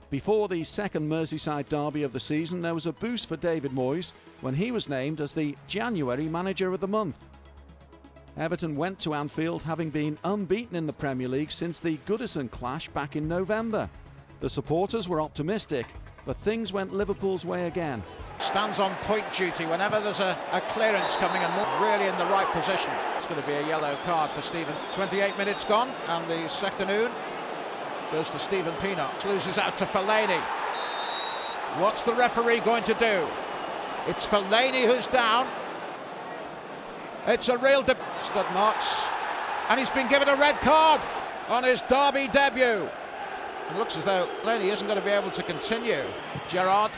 Before the second Merseyside derby of the season, there was a boost for David Moyes when he was named as the January Manager of the Month. Everton went to Anfield having been unbeaten in the Premier League since the Goodison clash back in November. The supporters were optimistic, but things went Liverpool's way again. Stands on point duty whenever there's a clearance coming and really in the right position. It's going to be a yellow card for Stephen. 28 minutes gone and the afternoon goes to Stephen Pienaar. Loses out to Fellaini. What's the referee going to do? It's Fellaini who's down. It's a real Studmarts, and he's been given a red card on his derby debut. It looks as though Fellaini isn't going to be able to continue. Gerrard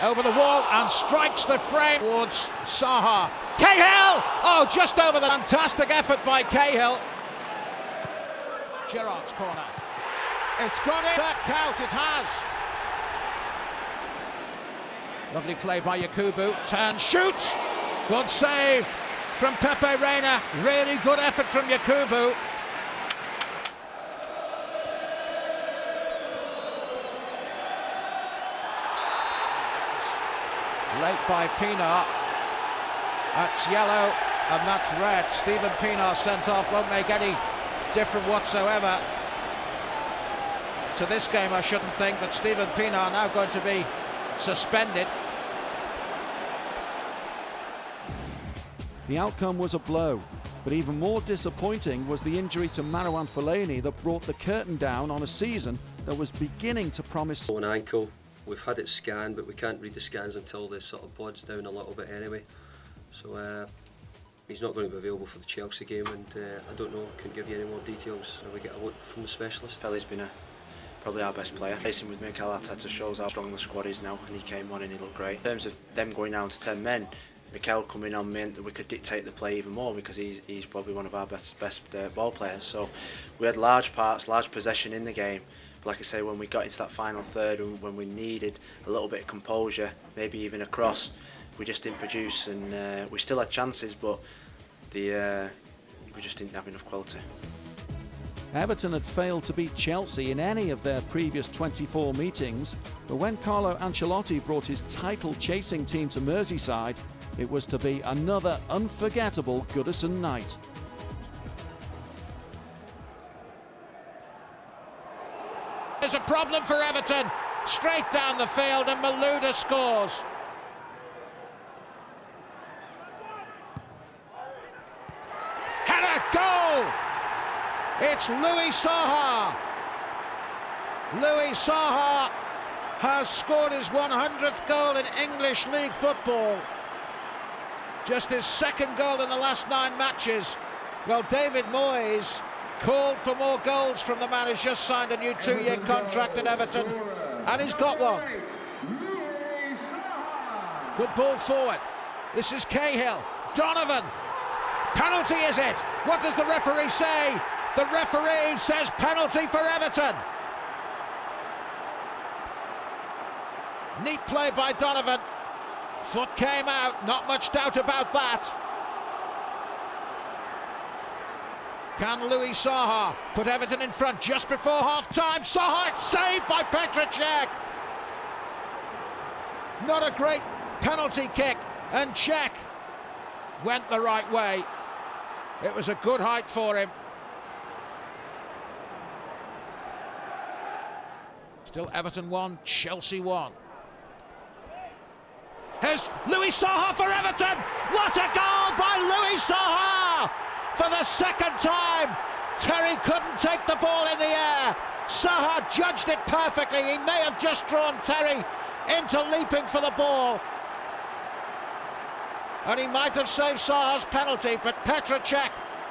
over the wall and strikes the frame towards Zaha. Cahill! Oh, just over the fantastic effort by Cahill. Gerrard's corner. It's gone in. That count, it has. Lovely play by Yakubu. Turn, shoots. Good save from Pepe Reina. Really good effort from Yakubu. Late by Pienaar. That's yellow and that's red. Stephen Pienaar sent off, won't make any difference whatsoever to this game, I shouldn't think, but Stephen Pienaar now going to be suspended. The outcome was a blow, but even more disappointing was the injury to Marouane Fellaini that brought the curtain down on a season that was beginning to promise. An ankle, we've had it scanned, but we can't read the scans until the sort of blood's down a little bit anyway. So he's not going to be available for the Chelsea game, and I don't know, couldn't give you any more details. We get a look from the specialist. Fellaini's been probably our best player. Racing with Mikel Arteta shows how strong the squad is now, and he came on and he looked great. In terms of them going down to 10 men, Mikel coming on meant that we could dictate the play even more because he's probably one of our best ball players. So we had large possession in the game. But like I say, when we got into that final third and when we needed a little bit of composure, maybe even a cross, we just didn't produce, and we still had chances, but we just didn't have enough quality. Everton had failed to beat Chelsea in any of their previous 24 meetings, but when Carlo Ancelotti brought his title-chasing team to Merseyside, it was to be another unforgettable Goodison night. There's a problem for Everton. Straight down the field and Malouda scores. Header, goal! It's Louis Zaha. Louis Zaha has scored his 100th goal in English League football. Just his second goal in the last 9 matches. Well, David Moyes called for more goals from the man who's just signed a new 2-year contract at Everton, and he's got one. Good ball forward. This is Cahill. Donovan. Penalty, is it? What does the referee say? The referee says penalty for Everton. Neat play by Donovan. Foot came out, not much doubt about that. Can Louis Zaha put Everton in front just before half-time? Zaha, it's saved by Petr Cech. Not a great penalty kick, and Cech went the right way. It was a good height for him. Still Everton 1, Chelsea 1. Here's Louis Zaha for Everton. What a goal by Louis Zaha! For the second time, Terry couldn't take the ball in the air. Zaha judged it perfectly. He may have just drawn Terry into leaping for the ball. And he might have saved Zaha's penalty, but Petr Cech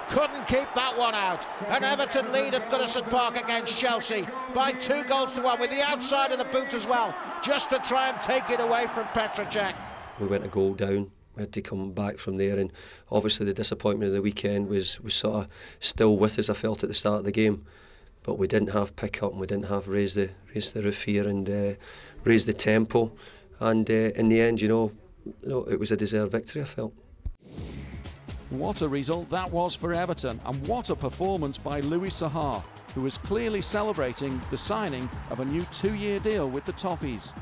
couldn't keep that one out. And Everton lead at Goodison Park against Chelsea by 2-1 with the outside of the boot as well, just to try and take it away from Petr Cech. We went a goal down. We had to come back from there, and obviously the disappointment of the weekend was sort of still with us, I felt, at the start of the game. But we didn't have pick-up and we didn't have raise the roof here and raise the tempo. And in the end, you know, it was a deserved victory, I felt. What a result that was for Everton, and what a performance by Louis Saha, who was clearly celebrating the signing of a new 2-year deal with the Toffees.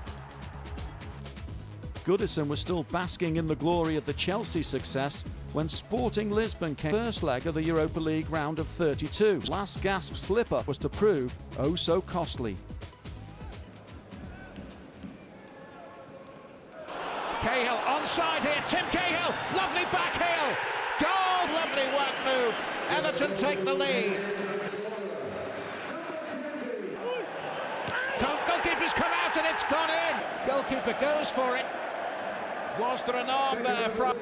Goodison was still basking in the glory of the Chelsea success when Sporting Lisbon came first leg of the Europa League round of 32. Last gasp slip-up was to prove oh so costly. Cahill onside here, Tim Cahill, lovely back heel, goal, lovely work move, Everton take the lead. Goalkeeper's come out and it's gone in, goalkeeper goes for it. Was there an arm there from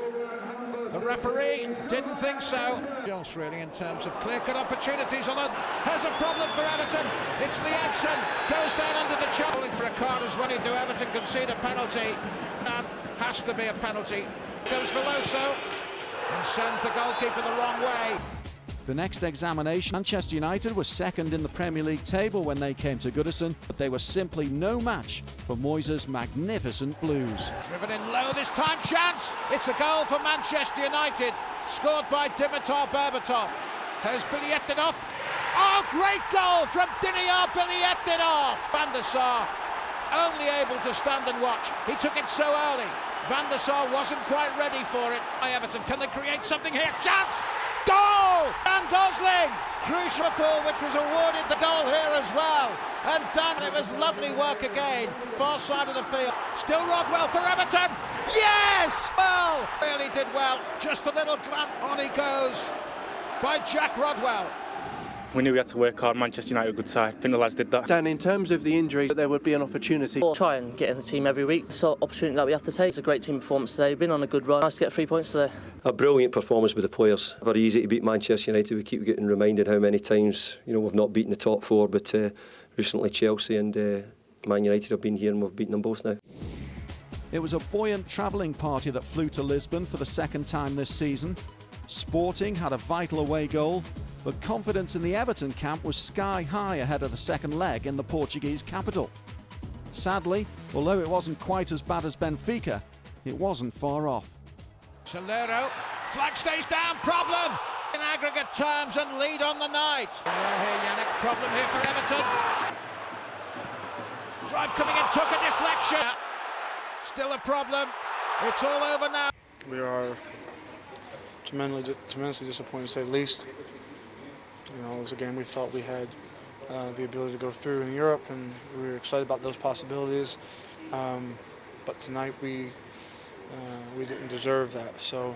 the referee? Didn't think so. Else really in terms of clear-cut opportunities, although has a problem for Everton. It's Edson, goes down under the chop. Calling for a card as well. Do Everton concede a penalty? Has to be a penalty. Goes Veloso and sends the goalkeeper the wrong way. The next examination, Manchester United was second in the Premier League table when they came to Goodison, but they were simply no match for Moyes' magnificent Blues. Driven in low this time, chance! It's a goal for Manchester United, scored by Dimitar Berbatov. Has Bilyatinov. Oh, great goal from Dimitar Bilyatinov! Van der Sar only able to stand and watch. He took it so early. Van der Sar wasn't quite ready for it. By Everton, can they create something here? Chance! Goal! Dan Gosling! Crucial ball which was awarded the goal here as well. And Dan, it was lovely work again. Far side of the field. Still Rodwell for Everton. Yes! Well, really did well. Just a little glance. On he goes by Jack Rodwell. We knew we had to work hard. Manchester United were a good side. I think the lads did that. Dan, in terms of the injuries, there would be an opportunity. We'll try and get in the team every week. So opportunity that we have to take. It's a great team performance today. We've been on a good run. Nice to get 3 points today. A brilliant performance with the players. Very easy to beat Manchester United. We keep getting reminded how many times we've not beaten the top four, but recently Chelsea and Man United have been here and we've beaten them both now. It was a buoyant travelling party that flew to Lisbon for the second time this season. Sporting had a vital away goal, but confidence in the Everton camp was sky high ahead of the second leg in the Portuguese capital. Sadly, although it wasn't quite as bad as Benfica, it wasn't far off. Solero, flag stays down, problem in aggregate terms and lead on the night. Well here, Yannick, problem here for Everton. Drive coming in, took a deflection. Still a problem. It's all over now. We are tremendously disappointed, to say the least. It was a game we felt we had the ability to go through in Europe, and we were excited about those possibilities. But tonight we didn't deserve that. So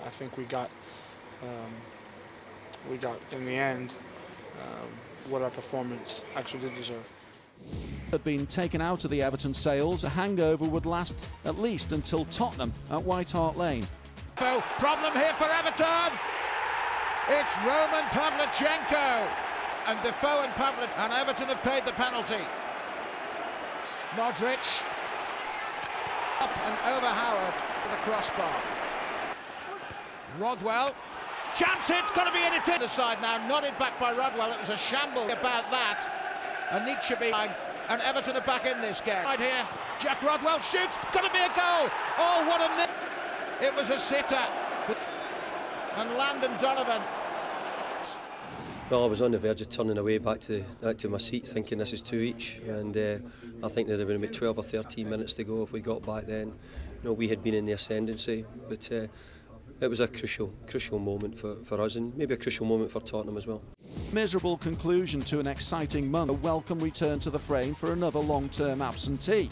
I think we got in the end what our performance actually did deserve. Had been taken out of the Everton sails, a hangover would last at least until Tottenham at White Hart Lane. Problem here for Everton. It's Roman Pavlyuchenko and Defoe and Pavlyuchenko, and Everton have paid the penalty. Modric up and over Howard to the crossbar. Rodwell, chance, it's got to be in it in the side now, nodded back by Rodwell. It was a shambles about that. And Nietzsche behind, and Everton are back in this game. Right here, Jack Rodwell shoots, got to be a goal. Oh, what a it was a sitter. And Landon Donovan. Well, I was on the verge of turning away back to my seat, thinking this is 2 each, and I think there'd have been about 12 or 13 minutes to go if we got back then. We had been in the ascendancy, but it was a crucial moment for us, and maybe a crucial moment for Tottenham as well. Miserable conclusion to an exciting month. A welcome return to the frame for another long-term absentee.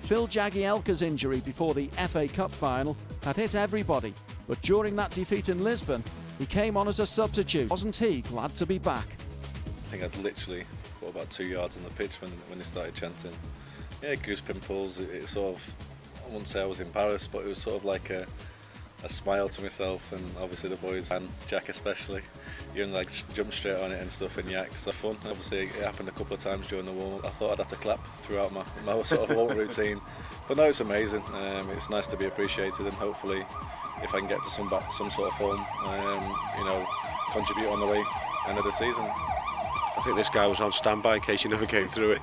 Phil Jagielka's injury before the FA Cup final had hit everybody, but during that defeat in Lisbon, he came on as a substitute. Wasn't he glad to be back? I think I'd literally put about 2 yards on the pitch when they started chanting. Yeah, goose pimples. It sort of, I wouldn't say I was embarrassed, but it was sort of like a smile to myself, and obviously the boys, and Jack especially, young legs jumped straight on it and stuff, and yak, so fun. Obviously it happened a couple of times during the warm-up. I thought I'd have to clap throughout my sort of warm routine, but no, it's amazing. It's nice to be appreciated, and hopefully if I can get to some sort of form, contribute on the way end of the season. I think this guy was on standby in case you never came through it.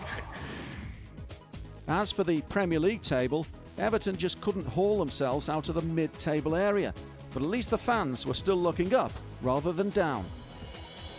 As for the Premier League table, Everton just couldn't haul themselves out of the mid-table area. but at least the fans were still looking up rather than down.